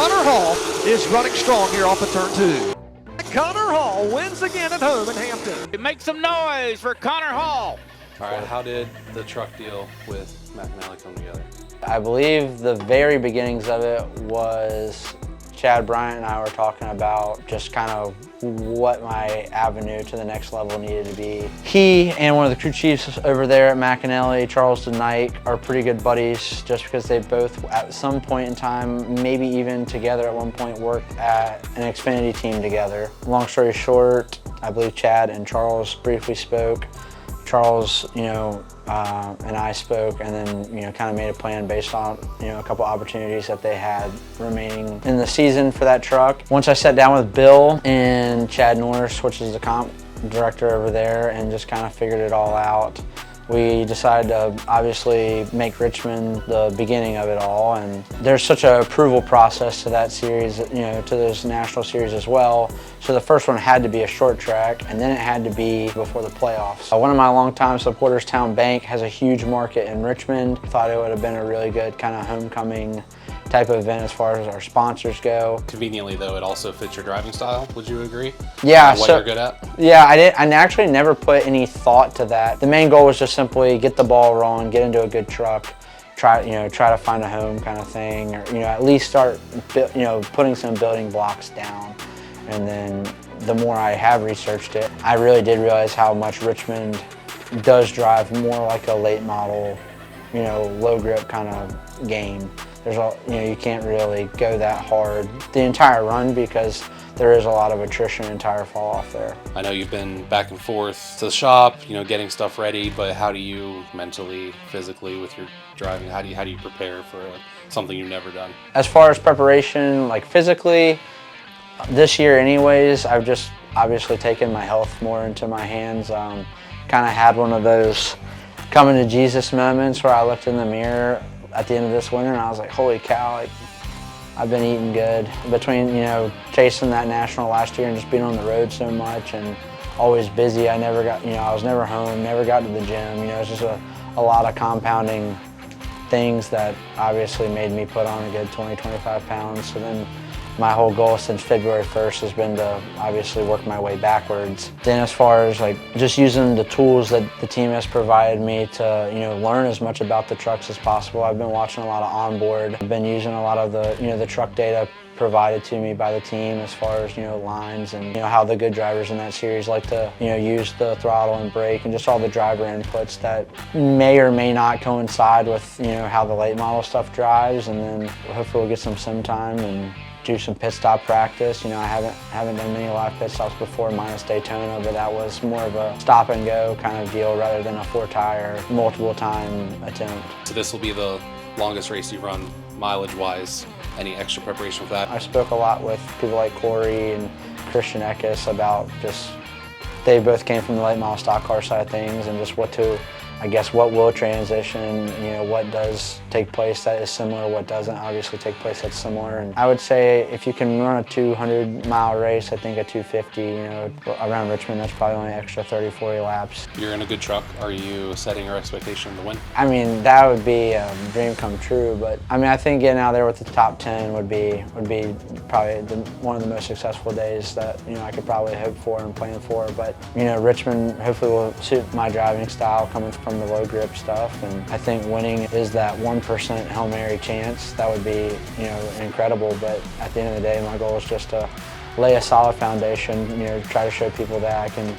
Connor Hall is running strong here off of turn 2. Connor Hall wins again at home in Hampton. Make some noise for Connor Hall. All right, how did the truck deal with McAnally come together? I believe the very beginnings of it was Chad Bryant and I were talking about just kind of what my avenue to the next level needed to be. He and one of the crew chiefs over there at McAnally, Charles DeKnight, are pretty good buddies just because they both at some point in time, maybe even together at one point, worked at an Xfinity team together. Long story short, I believe Chad and Charles briefly spoke. Charles, and I spoke, and then, kind of made a plan based on, a couple opportunities that they had remaining in the season for that truck. Once I sat down with Bill and Chad Norris, which is the comp director over there, and just kind of figured it all out, we decided to obviously make Richmond the beginning of it all, and there's such an approval process to that series, to those national series as well. So the first one had to be a short track, and then it had to be before the playoffs. One of my longtime supporters, Town Bank, has a huge market in Richmond. Thought it would have been a really good kind of homecoming type of event as far as our sponsors go. Conveniently though, it also fits your driving style, would you agree? Yeah. What you're good at? Yeah, I actually never put any thought to that. The main goal was just simply get the ball rolling, get into a good truck, try to find a home kind of thing, or, at least start, putting some building blocks down. And then the more I have researched it, I really did realize how much Richmond does drive more like a late model, low grip kind of game. There's you can't really go that hard the entire run because there is a lot of attrition and tire fall off there. I know you've been back and forth to the shop, getting stuff ready, but how do you mentally, physically with your driving, how do you prepare for something you've never done? As far as preparation, like physically, this year anyways, I've just obviously taken my health more into my hands. Kind of had one of those coming to Jesus moments where I looked in the mirror at the end of this winter and I was like, holy cow, I've been eating good. Between, chasing that national last year and just being on the road so much and always busy, I never got, I was never home, never got to the gym. It's just a lot of compounding things that obviously made me put on a good 20, 25 pounds. So then my whole goal since February 1st has been to obviously work my way backwards. Then as far as just using the tools that the team has provided me to learn as much about the trucks as possible. I've been watching a lot of onboard. I've been using a lot of the the truck data provided to me by the team as far as lines and how the good drivers in that series like to use the throttle and brake and just all the driver inputs that may or may not coincide with how the late model stuff drives. And then hopefully we'll get some sim time and do some pit stop practice. I haven't done many live pit stops before minus Daytona, but that was more of a stop and go kind of deal rather than a 4-tire multiple time attempt. So this will be the longest race you run mileage wise. Any extra preparation for that? I spoke a lot with people like Corey and Christian Eckes about they both came from the late model stock car side of things and just what will transition, what does take place that is similar, what doesn't obviously take place that's similar. And I would say if you can run a 200-mile race, I think a 250, around Richmond, that's probably only extra 30, 40 laps. You're in a good truck. Are you setting your expectation to win? I mean, that would be a dream come true, but I think getting out there with the top 10 would be probably one of the most successful days that, I could probably hope for and plan for. But, Richmond hopefully will suit my driving style coming from the low grip stuff, and I think winning is that 1% Hail Mary chance. That would be incredible, but at the end of the day my goal is just to lay a solid foundation, try to show people that I can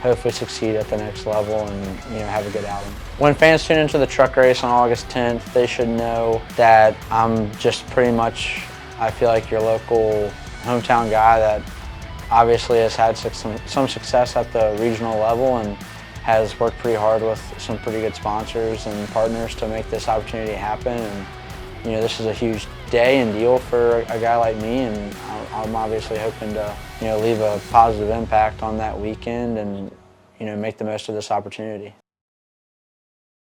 hopefully succeed at the next level and have a good outing. When fans tune into the truck race on August 10th, they should know that I'm just pretty much, I feel like your local hometown guy that obviously has had some success at the regional level and has worked pretty hard with some pretty good sponsors and partners to make this opportunity happen. And this is a huge day and deal for a guy like me, and I'm obviously hoping to leave a positive impact on that weekend and make the most of this opportunity.